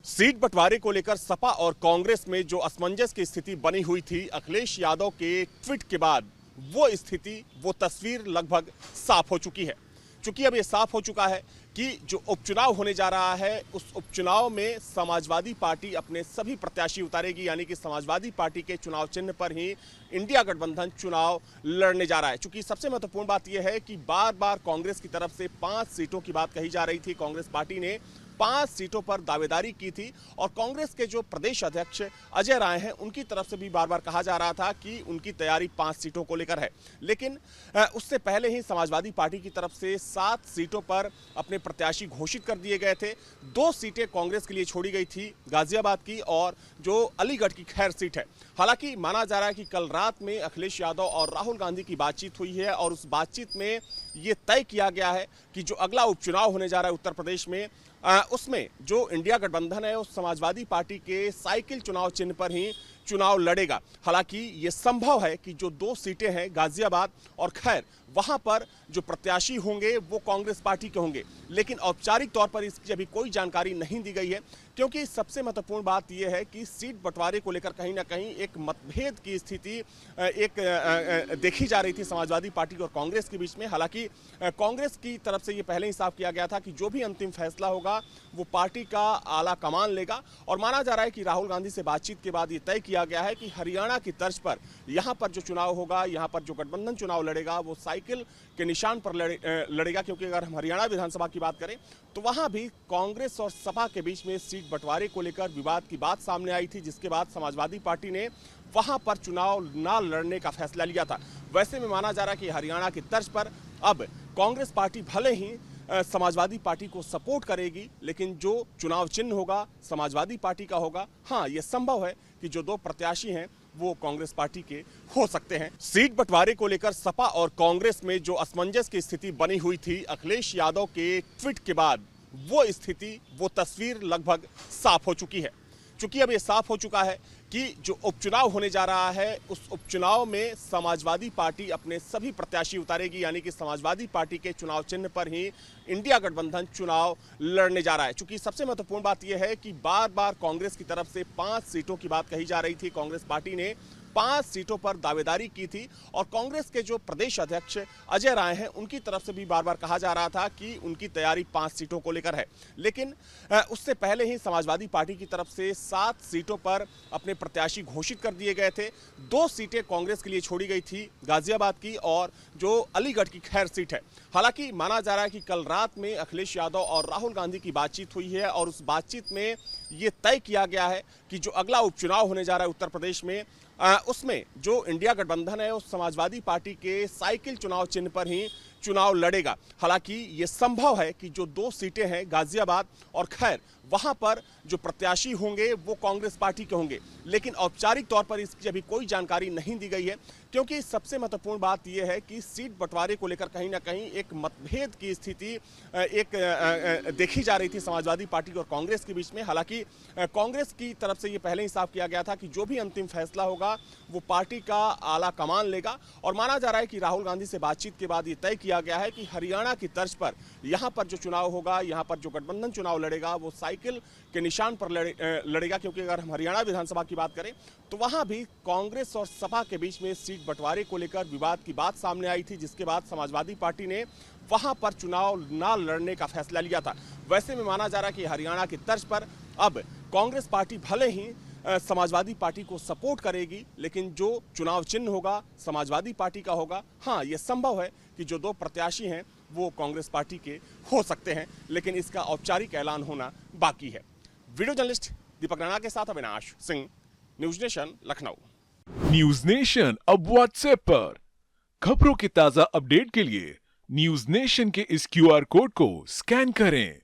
Seat बंटवारे को लेकर सपा और कांग्रेस में जो असमंजस की स्थिति बनी हुई थी, अखिलेश यादव के ट्वीट के बाद वो स्थिति, वो तस्वीर लगभग साफ हो चुकी है। चूंकि अब ये साफ हो चुका है कि जो उपचुनाव होने जा रहा है, उस उपचुनाव में समाजवादी पार्टी अपने सभी प्रत्याशी उतारेगी, यानी कि समाजवादी पार्टी के चुनाव चिन्ह पर ही इंडिया गठबंधन चुनाव लड़ने जा रहा है। चूंकि सबसे महत्वपूर्ण बात यह है कि बार बार कांग्रेस की तरफ से 5 सीटों की बात कही जा रही थी। कांग्रेस पार्टी ने 5 सीटों पर दावेदारी की थी और कांग्रेस के जो प्रदेश अध्यक्ष अजय राय हैं, उनकी तरफ से भी बार बार कहा जा रहा था कि उनकी तैयारी 5 सीटों को लेकर है। लेकिन उससे पहले ही समाजवादी पार्टी की तरफ से 7 सीटों पर अपने प्रत्याशी घोषित कर दिए गए थे। 2 सीटें कांग्रेस के लिए छोड़ी गई थी, गाजियाबाद की और जो अलीगढ़ की खैर सीट है। हालांकि माना जा रहा है कि कल रात में अखिलेश यादव और राहुल गांधी की बातचीत हुई है और उस बातचीत में ये तय किया गया है कि जो अगला उपचुनाव होने जा रहा है उत्तर प्रदेश में, उसमें जो इंडिया गठबंधन है, उस समाजवादी पार्टी के साइकिल चुनाव चिन्ह पर ही चुनाव लड़ेगा। हालांकि ये संभव है कि जो 2 सीटें हैं, गाजियाबाद और खैर, वहां पर जो प्रत्याशी होंगे वो कांग्रेस पार्टी के होंगे। लेकिन औपचारिक तौर पर इसकी अभी कोई जानकारी नहीं दी गई है, क्योंकि सबसे महत्वपूर्ण बात यह है कि सीट बंटवारे को लेकर कहीं ना कहीं एक मतभेद की स्थिति देखी जा रही थी समाजवादी पार्टी और कांग्रेस के बीच में। हालांकि कांग्रेस की तरफ से ये पहले ही साफ किया गया था कि जो भी अंतिम फैसला होगा वो पार्टी का आला कमान लेगा और माना जा रहा है कि राहुल गांधी से बातचीत के बाद ये तय किया गया है कि हरियाणा की तर्ज पर यहाँ पर जो चुनाव होगा, यहाँ पर जो गठबंधन चुनाव लड़ेगा, वो साइकिल के निशान पर लड़ेगा। क्योंकि अगर हम हरियाणा विधानसभा की बात करें तो वहां भी कांग्रेस और सपा के बीच में सीट बंटवारे को लेकर विवाद की बात सामने आई थी, जिसके बाद समाजवादी पार्टी ने वहां पर चुनाव ना लड़ने का फैसला लिया था। वैसे में माना जा रहा है कि हरियाणा की तर्ज पर अब कांग्रेस पार्टी भले ही समाजवादी पार्टी को सपोर्ट करेगी, लेकिन जो चुनाव चिन्ह होगा समाजवादी पार्टी का होगा। हाँ, यह संभव है कि जो 2 प्रत्याशी हैं वो कांग्रेस पार्टी के हो सकते हैं। सीट बंटवारे को लेकर सपा और कांग्रेस में जो असमंजस की स्थिति बनी हुई थी, अखिलेश यादव के ट्वीट के बाद वो स्थिति, वो तस्वीर लगभग साफ हो चुकी है। चूंकि अब ये साफ हो चुका है कि जो उपचुनाव होने जा रहा है, उस उपचुनाव में समाजवादी पार्टी अपने सभी प्रत्याशी उतारेगी, यानी कि समाजवादी पार्टी के चुनाव चिन्ह पर ही इंडिया गठबंधन चुनाव लड़ने जा रहा है। चूंकि सबसे महत्वपूर्ण बात यह है कि बार बार कांग्रेस की तरफ से 5 सीटों की बात कही जा रही थी। कांग्रेस पार्टी ने 5 सीटों पर दावेदारी की थी और कांग्रेस के जो प्रदेश अध्यक्ष अजय राय हैं, उनकी तरफ से भी बार बार कहा जा रहा था कि उनकी तैयारी 5 सीटों को लेकर है। लेकिन उससे पहले ही समाजवादी पार्टी की तरफ से 7 सीटों पर अपने प्रत्याशी घोषित कर दिए गए थे। 2 सीटें कांग्रेस के लिए छोड़ी गई थी, गाजियाबाद की और जो अलीगढ़ की खैर सीट है। हालांकि माना जा रहा है कि कल रात में अखिलेश यादव और राहुल गांधी की बातचीत हुई है और उस बातचीत में ये तय किया गया है कि जो अगला उपचुनाव होने जा रहा है उत्तर प्रदेश में, उसमें जो इंडिया गठबंधन है, उस समाजवादी पार्टी के साइकिल चुनाव चिन्ह पर ही चुनाव लड़ेगा। हालांकि ये संभव है कि जो 2 सीटें हैं, गाजियाबाद और खैर, वहां पर जो प्रत्याशी होंगे वो कांग्रेस पार्टी के होंगे। लेकिन औपचारिक तौर पर इसकी अभी कोई जानकारी नहीं दी गई है, क्योंकि सबसे महत्वपूर्ण बात यह है कि सीट बंटवारे को लेकर कहीं ना कहीं एक मतभेद की स्थिति देखी जा रही थी समाजवादी पार्टी और कांग्रेस के बीच में। हालांकि कांग्रेस की तरफ से ये पहले ही साफ किया गया था कि जो भी अंतिम फैसला होगा वो पार्टी का आला कमान लेगा और माना जा रहा है कि राहुल गांधी से बातचीत के बाद ये तय किया गया है कि हरियाणा की तर्ज पर यहाँ पर जो चुनाव होगा, यहाँ पर जो गठबंधन चुनाव लड़ेगा, वो साइकिल के निशान पर लड़ेगा। क्योंकि अगर हम हरियाणा विधानसभा की बात करें तो वहां भी कांग्रेस और सपा के बीच में सीट बंटवारे को लेकर विवाद की बात सामने आई थी, जिसके बाद समाजवादी पार्टी ने वहां पर चुनाव ना लड़ने का फैसला लिया था। वैसे में माना जा रहा है कि हरियाणा की तर्ज पर अब कांग्रेस पार्टी भले ही समाजवादी पार्टी को सपोर्ट करेगी, लेकिन जो चुनाव चिन्ह होगा समाजवादी पार्टी का होगा। हाँ, यह संभव है कि जो 2 प्रत्याशी हैं वो कांग्रेस पार्टी के हो सकते हैं, लेकिन इसका औपचारिक ऐलान होना बाकी है। वीडियो जर्नलिस्ट दीपक राणा के साथ Avinash Singh, news nation, Lucknow. News nation अब व्हाट्सएप पर खबरों के ताजा अपडेट के लिए न्यूज नेशन के इस QR कोड को स्कैन करें।